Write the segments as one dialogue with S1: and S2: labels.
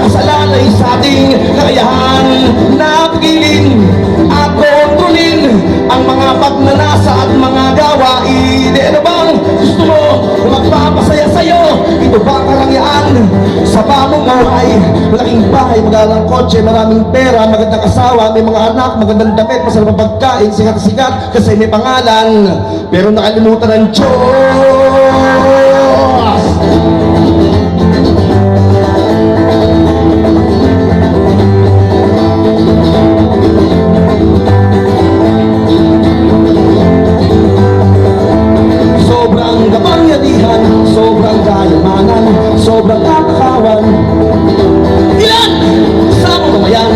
S1: nakasalalay sa ating kakayahan na pagilin at kontrolin ang mga pagnanasa at mga gawain. Ano bang gusto mo na magpapasaya sa'yo? Ito ba karangyaan sa pamumuhay? Malaking bahay, magandang kotse, maraming pera, magandang asawa, may mga anak, magandang damit, masarap ang pagkain, sikat-sikat kasi may pangalan, pero nakalimutan ng Diyos. Sobrang kapangyarihan, sobrang kayamanan, sobrang katakawan. Ilan sa mamayan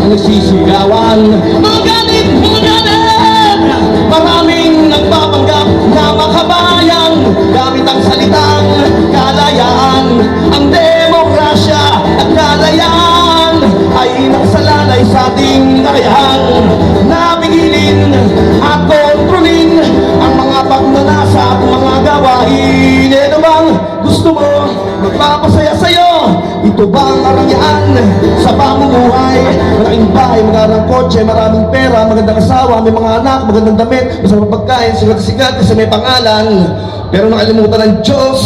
S1: ang nagsisigawan? Mga galit, mga galit! Maraming nagpapanggap na makabayan gamit ang salitang kalayaan. Ang demokrasya at kalayaan ay nakasalalay sa ating kakayahan na pigilin at kontrolin ang mga pagnanasa at mga gawain. Ano bang gusto mo magpapasaya sa'yo? Ito ba ang karangyaan sa pamumuhay? Malaking bahay, magandang kotse, maraming pera, magandang asawa, may mga anak, magandang damit, masarap pagkain, sigat-sigat kasi may pangalan, pero nakalimutan ng Diyos.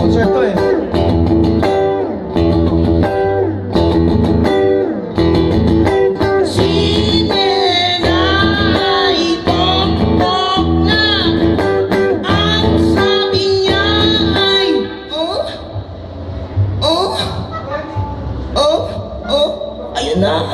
S1: Concert to eh.
S2: Ayun na.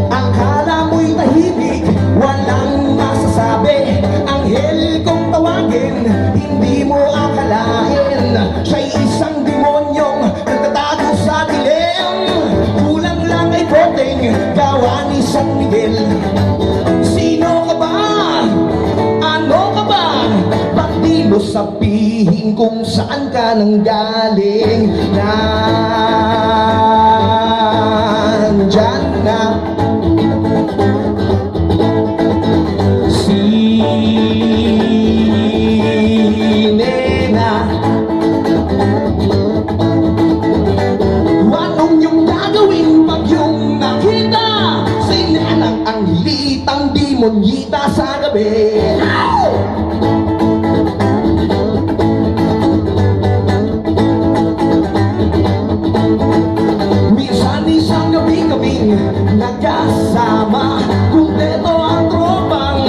S1: Akala mo'y tahimik, walang masasabi. Anghel kong tawagin, hindi mo akalain. Siya'y isang demonyong nagtatago sa dilim. Kulang lang ay boteng gawa ni San Miguel. Sino ka ba? Ano ka ba? Ba't di mo sabihin kung saan ka nang galing? Nandyan na si Nena. Anong yung gagawin pag yung nakita si Nenang ang hilitang dimonyita sa gabi? Minsan isang gabi-gabing nagkasama, kumpleto ang tropang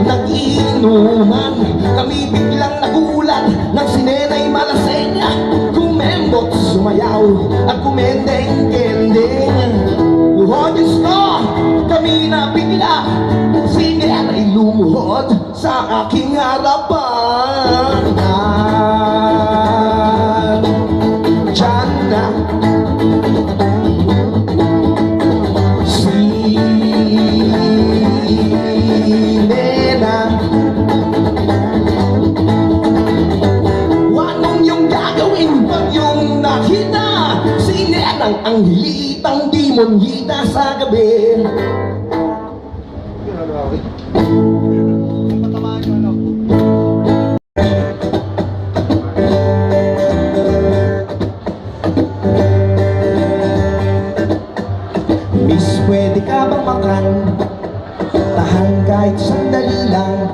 S1: nag-iinuman. Kami biglang nagulat nang si Nena'y malaseng, kumembot, sumayaw at kumendeng-kendeng. Oh Diyos ko, kami na bigla, si Nena'y lumuhod sa aking harapan. Diyan na si Nena. Anong yung gagawin pag yung nakita si Nenang ang hilitang dimonyita sa gabi? Miss, pwede ka bang makan? Tahan kahit sandali lang.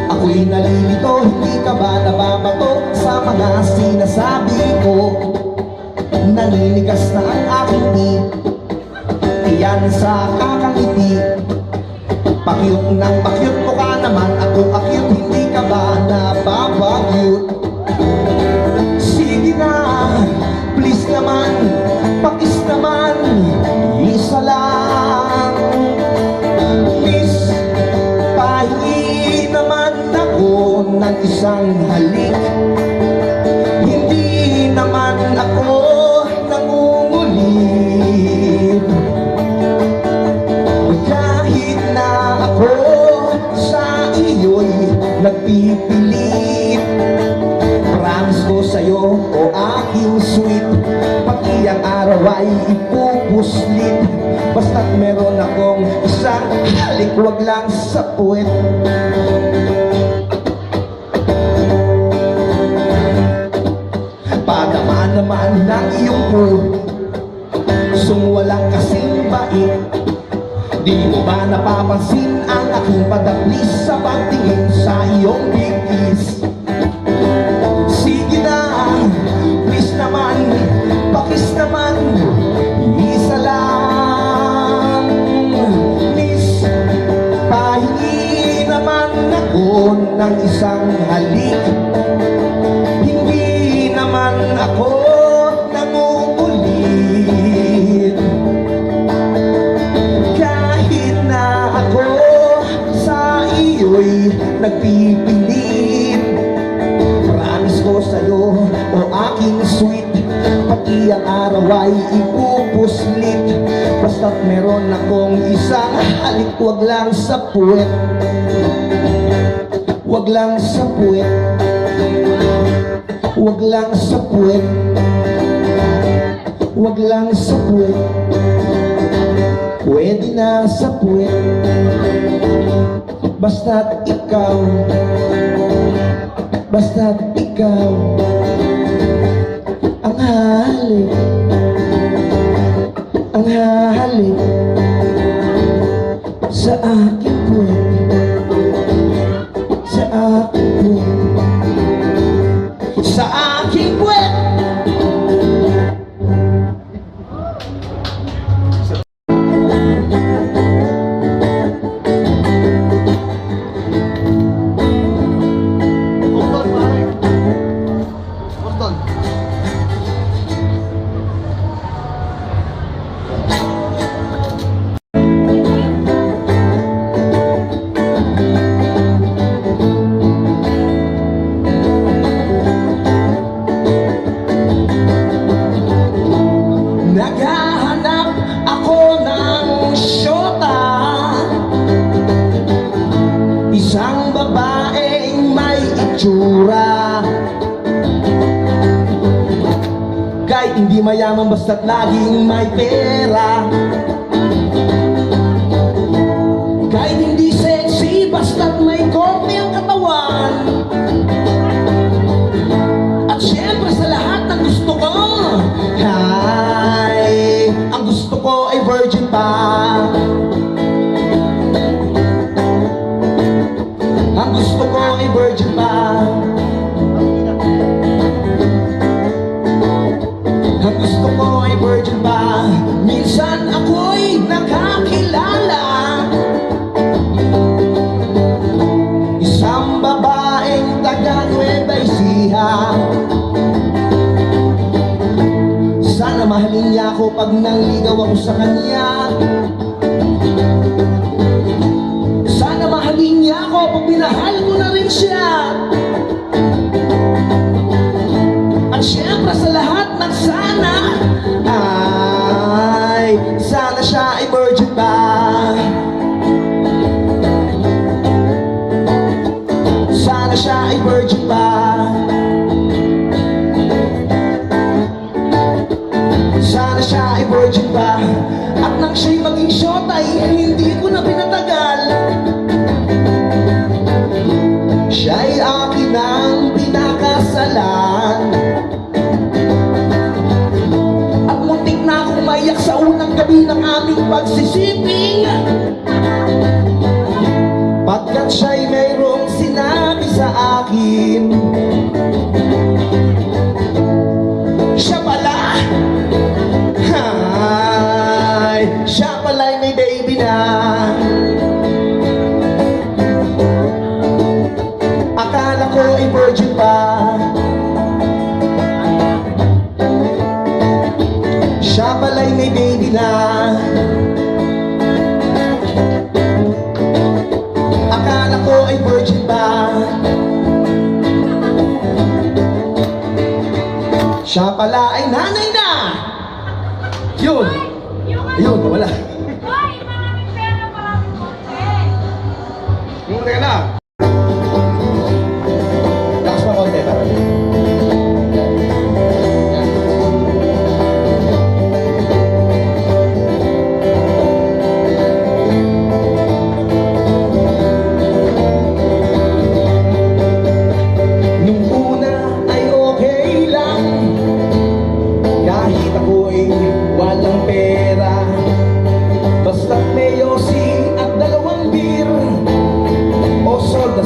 S1: Ako'y nalilito, hindi ka ba nababato sa mga sinasabi ko? Naninigas na ang aking tip, iyan sa kakangiti. Pakyut ng pakyut mo ka naman, ako akyut, hindi ka ba nababagyut? Sige na, please naman, pakis naman, isa lang. Miss, pahingi naman ako ng isang halik. Hindi naman ako nangungulit, kahit na ako sa iyo'y nagpipilit. Promise ko sa'yo, o aking sweet, pag iyang araw araw ay ipupuslit. Basta't meron akong isang halik, wag lang sa puwet. Padama naman ng iyong pusong walang kasing bait. Di mo ba napapansin ang aking padaplis sa pagtingin sa iyong bigkis? Sige na, please naman, pakis naman, isa lang. Please, pahingi naman ako ng isang halik. Hindi naman ako nangungulit. Kahit na ako sa iyo'y nagpipilit. Promise ko sa'yo, o aking sweet, pati ang araw ay ipupuslit. Basta't meron akong isang halik, wag lang sa puwet. Wag lang sa puwet. Wag lang sa puwet. Wag lang sa puwet. Pwede na sa puwet. Basta't ikaw, basta't ikaw ang halik, ang halik sa aking puwet, sa aking puwet, sa aking puwet. Naghahanap ako ng syota, isang babaeng may itsura. Kahit hindi mayaman basta't laging may pera. Kahit hindi sexy basta't may kope ang katawan. At syempre sa lahat ng gusto ko, ang gusto ko ay virgin pa. Ang gusto ko ay virgin pa. Ang gusto ko ay virgin pa. Minsan ako'y nakakilala isang babaeng taga Nueva Ecija. Sana mahalin niya ako pag nangligaw ako sa kanya. Sana mahalin niya ako pag binahal ko na rin siya. At syempre sa lahat ng sana, ay sana siya ay virgin pa. Sana siya ay virgin pa. Sana siya ay virgin pa. At nang siya'y maging shot ay hindi ko na pinatagal. Siya'y akin ang pinakasalan. At muntik na akong maiyak sa unang gabi ng aming pagsisiping, pagkat siya'y mayroong sinabi sa akin. Siya pala, siya pala'y may baby na. Akala ko ay virgin pa. Siya pala'y may baby na. Akala ko ay virgin pa. Siya pala ay nanay na. Yun. Ayun, wala.
S3: Hoy, maraming pera, maraming kotse.
S1: Yung teka na. Lakas mo konti para.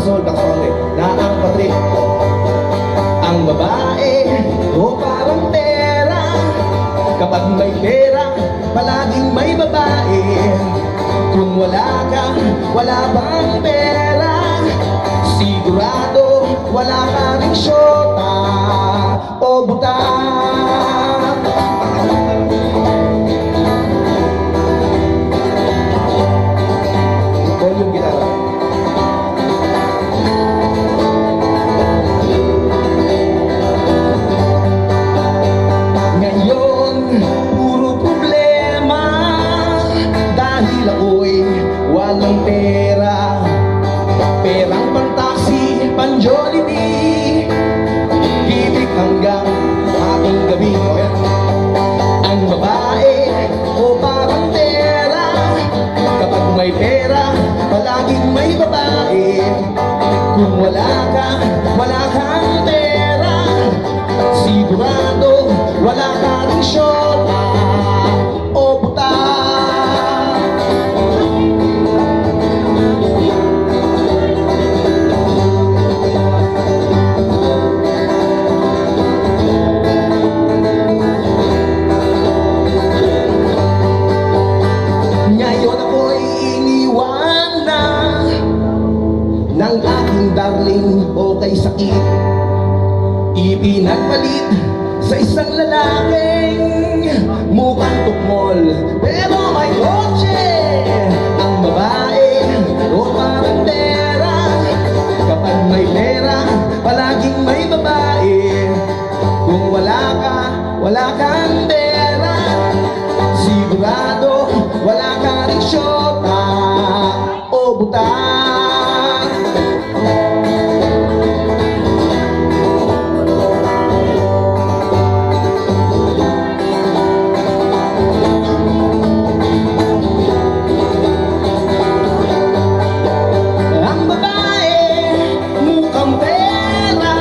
S1: sol kakonte na ang patrik. Ang babae o parang pera, kapag may pera, palaging may babae. Kung wala ka, wala bang pera, sigurado wala ka rin syota o buta. Volume gitara. Ngayon, puro problema dahil ako'y walang pera. Perang pang-taxi, pang-Jollibee, gibig hanggang ating gabi. Okay? Ang babae o parang pera, kapag may pera, palaging may babae. Kung wala ka, wala kang pera, sigurado wala ka rin syota o buta. Ngayon ako'y iniwan na ng aking darling o kay sakit, ipinagpalit sa isang lalaking mukhang tukmol pero may kotse. Ang babae o parang pera, kapag may pera, palaging may babae. Kung wala ka, wala kang pera, sigurado wala ka rin syota o buta. Ang babae, mukhang pera.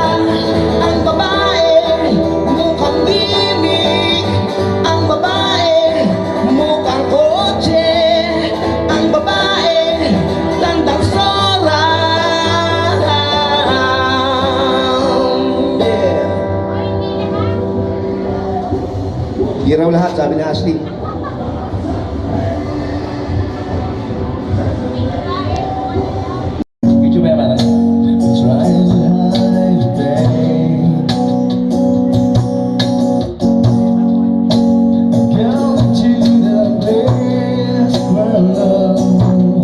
S1: Ang babae, mukhang gimmick. Ang babae, mukhang kotse. Ang babae, tandang sora. Yeah. Di raw lahat, sabi ni Ashley. YouTube ba yan, try to hide the pain. Come to the place where love,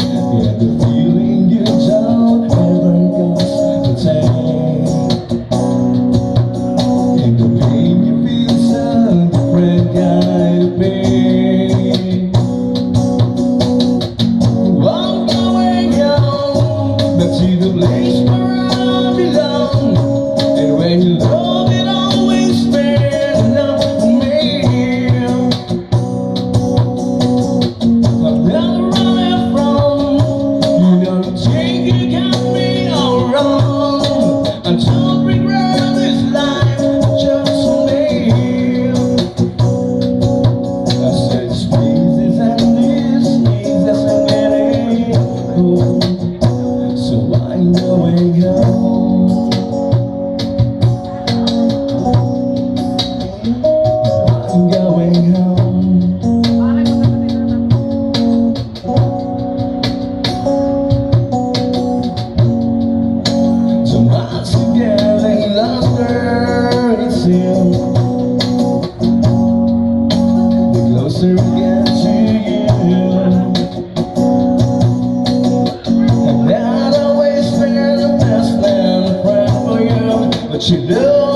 S1: yeah, the feeling you don't ever contain. And the pain you feel's a different kind of pain. I'm going home, back to the place where I belong. And when you love it, always fair enough for me. I'm not running from, you know you think you got me all wrong. I don't regret this life just for me. I said squeezes and this squeezes and letting go. So I'm going home. I'm going home. So much getting longer, it seems. The closer we get to you, and that always been the best plan, a friend for you. But you know